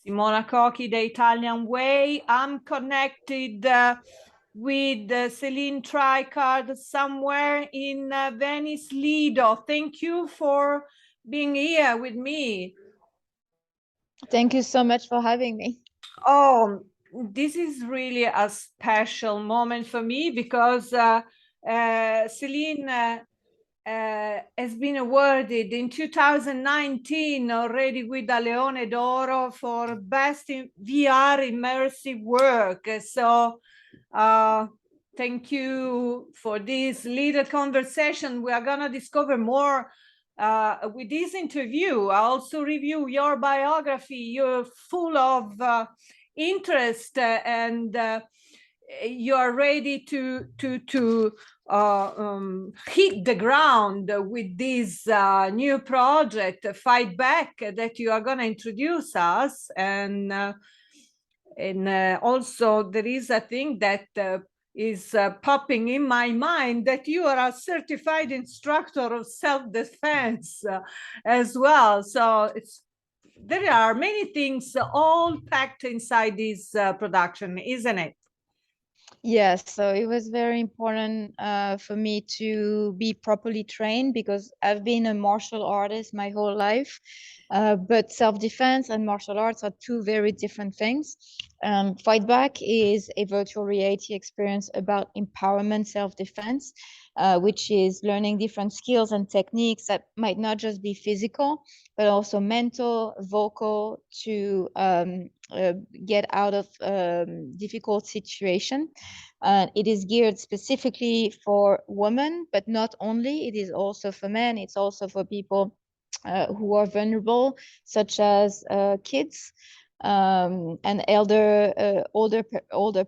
Simona Cochi, The Italian Way. I'm connected with Celine Tricart somewhere in Venice, Lido. Thank you for being here with me. Thank you so much for having me. Oh, this is really a special moment for me because Celine has been awarded in 2019 already with a Leone d'Oro for best in VR immersive work. So thank you for this little conversation. We are gonna discover more with this interview. I also review your biography. You're full of interest and you are ready to hit the ground with this new project, Fight Back, that you are going to introduce us. And also there is a thing that is popping in my mind, that you are a certified instructor of self-defense as well. So there are many things all packed inside this production, isn't it? Yes, so it was very important for me to be properly trained because I've been a martial artist my whole life, but self-defense and martial arts are two very different things. Fight Back is a virtual reality experience about empowerment self-defense, which is learning different skills and techniques that might not just be physical, but also mental, vocal, to get out of difficult situation. It is geared specifically for women, but not only. It is also for men. It's also for people who are vulnerable, such as kids and older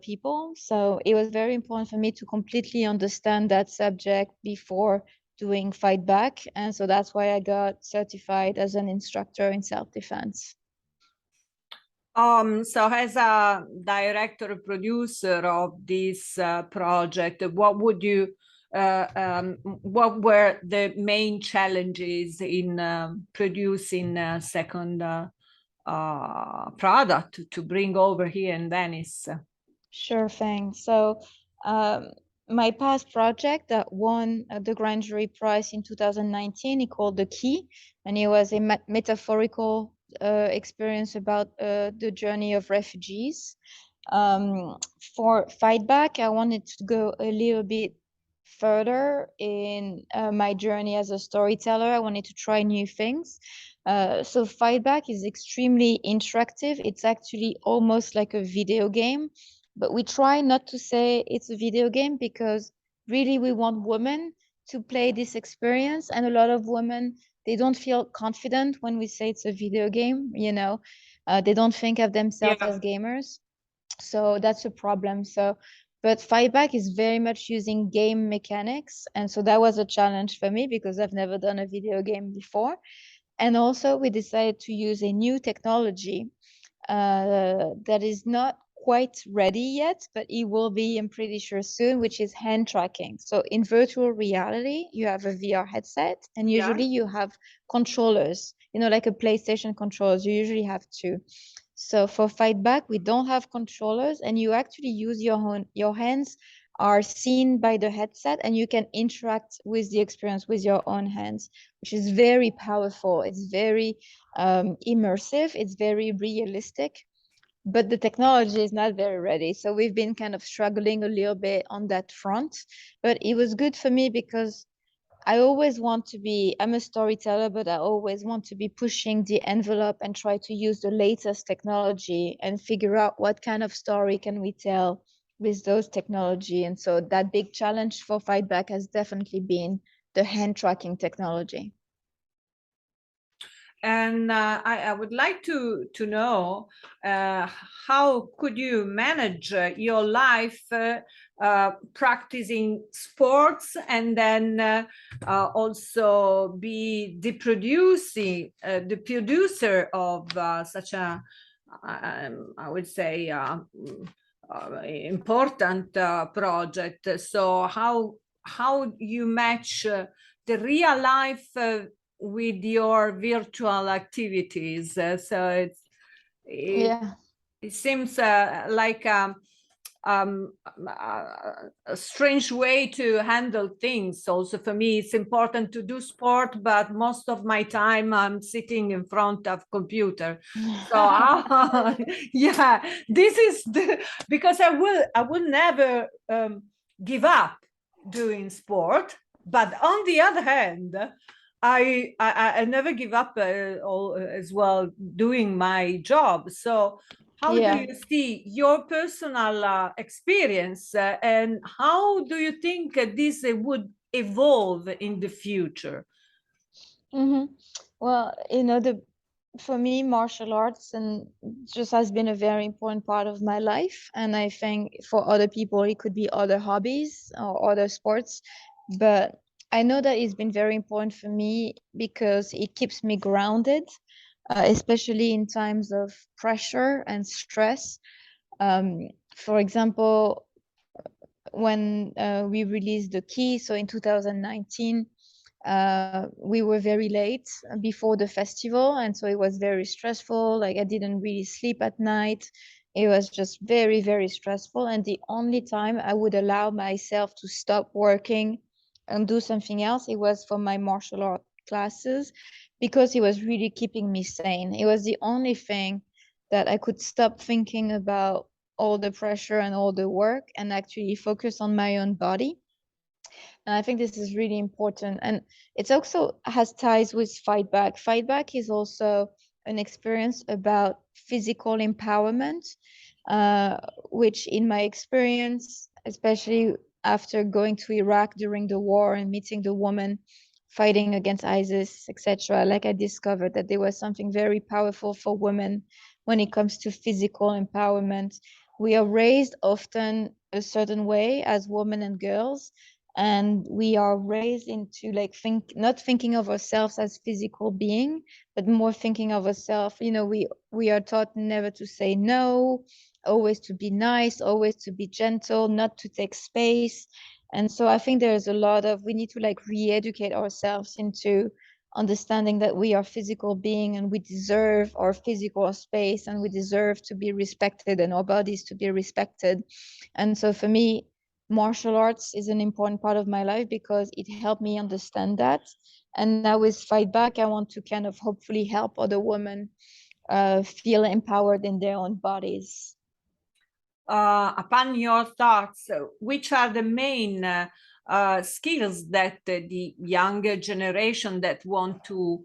people. So it was very important for me to completely understand that subject before doing Fight Back. And so that's why I got certified as an instructor in self-defense. So as a director producer of this project, what would you what were the main challenges in producing a second product to bring over here in Venice? Sure thing. So my past project that won the Grand Jury Prize in 2019, it called The Key, and it was a metaphorical experience about the journey of refugees. For Fight Back, I wanted to go a little bit further in my journey as a storyteller. I wanted to try new things. So Fight Back is extremely interactive. It's actually almost like a video game, but we try not to say it's a video game because really we want women to play this experience, and a lot of women, they don't feel confident when we say it's a video game, you know. They don't think of themselves as gamers, so that's a problem. So but Fight Back is very much using game mechanics, and so that was a challenge for me because I've never done a video game before. And also we decided to use a new technology that is not quite ready yet, but it will be, I'm pretty sure, soon, which is hand tracking. So in virtual reality, you have a VR headset, and usually you have controllers, you know, like a PlayStation controllers. You usually have two. So for Fight Back, we don't have controllers, and you actually use your hands are seen by the headset, and you can interact with the experience with your own hands, which is very powerful. It's very immersive. It's very realistic, but the technology is not very ready. So we've been kind of struggling a little bit on that front, but it was good for me because I always want to be, I'm a storyteller, but I always want to be pushing the envelope and try to use the latest technology and figure out what kind of story can we tell with those technology. And so that big challenge for Fight Back has definitely been the hand tracking technology. And I would like to know how could you manage your life practicing sports and then also be the producer of such a, I would say, important project. So how you match the real life with your virtual activities. So It, Yeah. it seems like um, a strange way to handle things. Also, for me, it's important to do sport, but most of my time I'm sitting in front of computer. So yeah, this is because I will never give up doing sport. But on the other hand, I never give up as well doing my job. So how do Yeah. you see your personal experience and how do you think this would evolve in the future? Hmm. Well, for me, martial arts and just has been a very important part of my life. And I think for other people, it could be other hobbies or other sports. But I know that it's been very important for me because it keeps me grounded, especially in times of pressure and stress. For example, when we released the key, so in 2019, we were very late before the festival, and so it was very stressful. Like I didn't really sleep at night. It was just very, very stressful. And the only time I would allow myself to stop working and do something else, it was for my martial art classes because it was really keeping me sane. It was the only thing that I could stop thinking about all the pressure and all the work and actually focus on my own body. And I think this is really important. And it's also has ties with fight back. Fight back is also an experience about physical empowerment, uh, which in my experience, especially after going to Iraq during the war and meeting the woman fighting against ISIS, etc., like I discovered that there was something very powerful for women when it comes to physical empowerment. We are raised often a certain way as women and girls, and we are raised into like not thinking of ourselves as physical being, but more thinking of ourselves, we are taught never to say no, always to be nice, always to be gentle, not to take space. And so I think there's a lot of we need to like re-educate ourselves into understanding that we are physical being and we deserve our physical space and we deserve to be respected and our bodies to be respected. And so for me, martial arts is an important part of my life because it helped me understand that. And now with Fight Back, I want to kind of hopefully help other women feel empowered in their own bodies. Upon your thoughts, which are the main skills that the younger generation that want to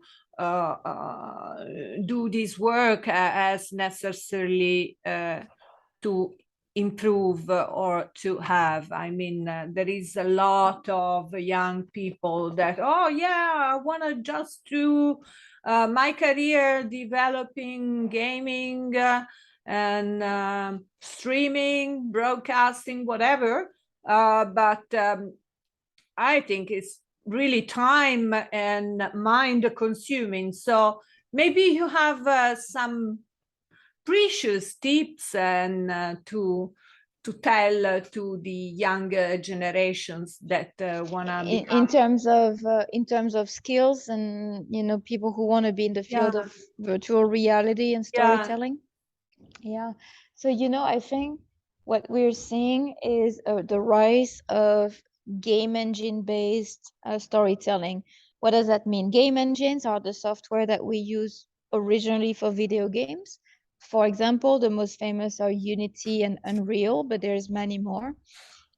do this work as necessarily to improve or to have? I mean, there is a lot of young people that, oh yeah, I want to just do my career developing gaming and streaming, broadcasting, whatever. But I think it's really time and mind consuming. So maybe you have some precious tips and to tell to the younger generations that want to In become. terms of skills and people who want to be in the Yeah, field of virtual reality and yeah. storytelling. Yeah. So, I think what we're seeing is the rise of game engine based storytelling. What does that mean? Game engines are the software that we use originally for video games. For example, the most famous are Unity and Unreal, but there's many more.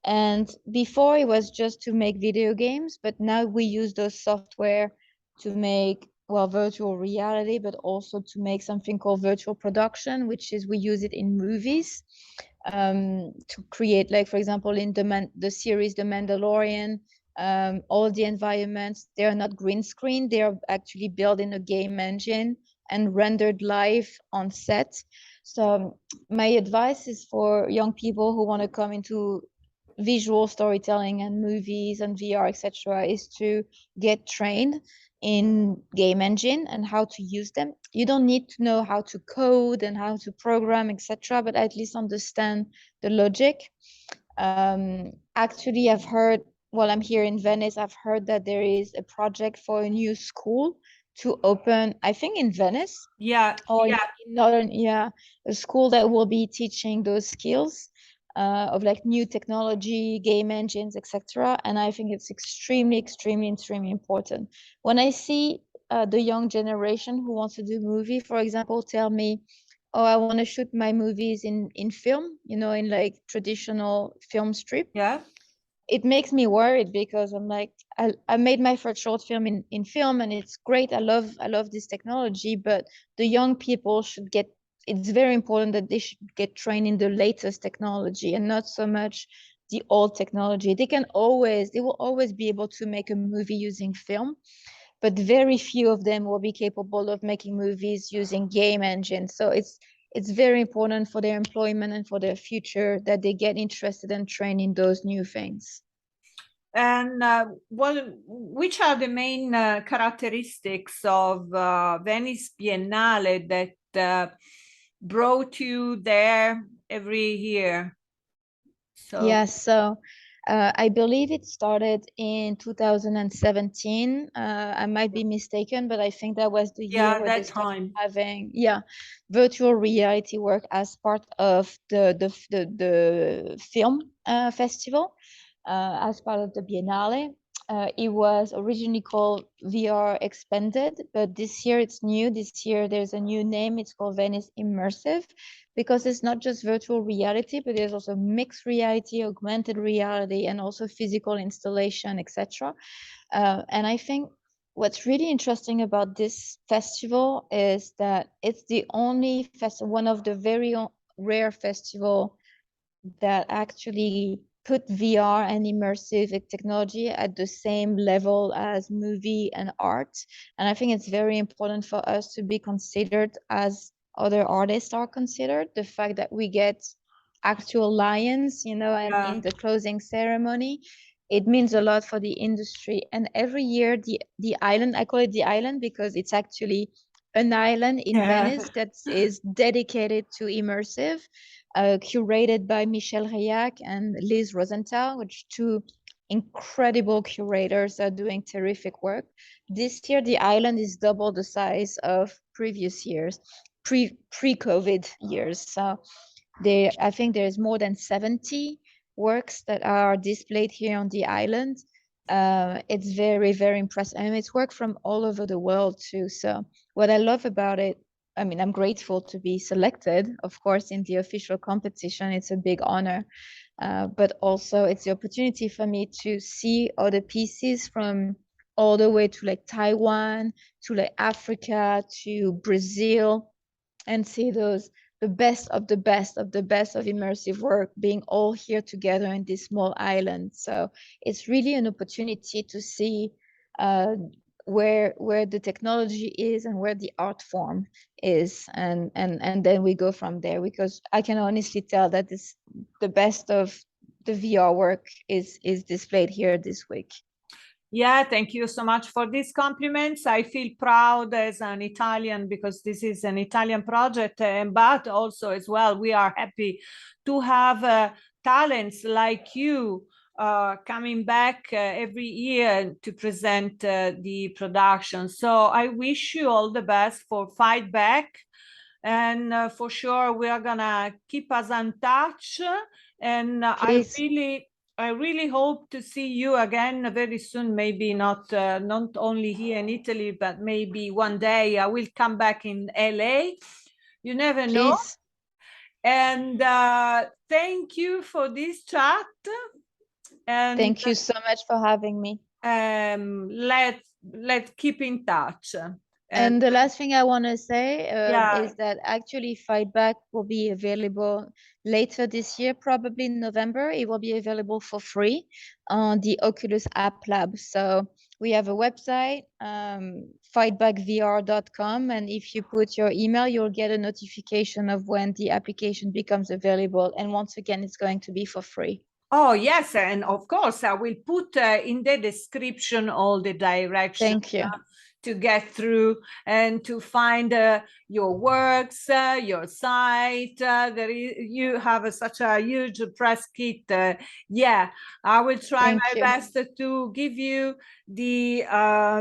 And before it was just to make video games, but now we use those software to make, well, virtual reality, but also to make something called virtual production, which is we use it in movies to create, like, for example, in the series The Mandalorian, all the environments, they are not green screen, they are actually built in a game engine and rendered live on set. So my advice is for young people who want to come into visual storytelling and movies and VR, etc., is to get trained in game engine and how to use them. You don't need to know how to code and how to program, etc., but at least understand the logic. Actually, I've heard, while I'm here in Venice, I've heard that there is a project for a new school to open, I think in Venice Yeah, or yeah, in northern, a school that will be teaching those skills of like new technology, game engines, etc. And I think it's extremely, extremely, extremely important. When I see the young generation who wants to do movie, for example, tell me, oh, I want to shoot my movies in film, you know, in like traditional film strip. yeah. It makes me worried because I'm like, I made my first short film in film and it's great. I love this technology, but the young people should get, it's very important that they should get trained in the latest technology and not so much the old technology. They will always be able to make a movie using film, but very few of them will be capable of making movies using game engines. So it's very important for their employment and for their future that they get interested and trained in those new things. And which are the main characteristics of Venice Biennale that brought you there every year? So Yeah, so I believe it started in 2017. I might be mistaken, but I think that was the year yeah, where they that started time. having, virtual reality work as part of the film festival, as part of the Biennale. It was originally called VR Expanded, but this year it's new. This year there's a new name. It's called Venice Immersive, because it's not just virtual reality, but there's also mixed reality, augmented reality, and also physical installation, etc. And I think what's really interesting about this festival is that it's the only festival, one of the very rare festival that actually put VR and immersive technology at the same level as movie and art. And I think it's very important for us to be considered as other artists are considered. The fact that we get actual lions, you know, and Yeah, in the closing ceremony, it means a lot for the industry. And every year, the island, I call it the island because it's actually an island in yeah, Venice that is dedicated to immersive, curated by Michel Rayac and Liz Rosenthal, which two incredible curators are doing terrific work. This year, the island is double the size of previous years, pre-COVID years. So I think there's more than 70 works that are displayed here on the island. It's very, very impressive. And it's work from all over the world too. So what I love about it, I mean, I'm grateful to be selected, of course, in the official competition. It's a big honor. But also it's the opportunity for me to see other pieces from all the way to like Taiwan, to like Africa, to Brazil, and see those the best of the best of the best of immersive work being all here together in this small island. So it's really an opportunity to see uh, where the technology is and where the art form is, and then we go from there, because I can honestly tell that this the best of the VR work is displayed here this week. yeah. Thank you so much for these compliments. I feel proud as an Italian because this is an Italian project, but also as well, we are happy to have talents like you coming back every year to present the production. So I wish you all the best for Fight Back. And for sure, we are gonna keep us in touch. And Please, I really hope to see you again very soon. Maybe not only here in Italy, but maybe one day I will come back in LA. You never know. please. And thank you for this chat. And Thank you so much for having me. let's keep in touch. And And the last thing I want to say yeah. is that actually Fight Back will be available later this year, probably in November. It will be available for free on the Oculus App Lab. So we have a website, fightbackvr.com. And if you put your email, you'll get a notification of when the application becomes available. And once again, it's going to be for free. Oh, yes. And of course, I will put in the description all the directions Thank you. to get through and to find your works, your site. You have such a huge press kit. Yeah, I will try Thank my you. best to give you the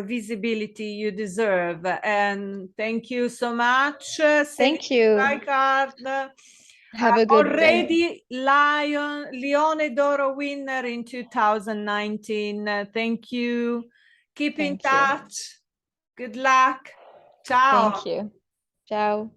visibility you deserve. And thank you so much, Celine Thank you. Tricart. Have a good day. Already Leone d'Oro winner in 2019. Thank you. Keep in Thank you. touch. Good luck. Ciao. Thank you. Ciao.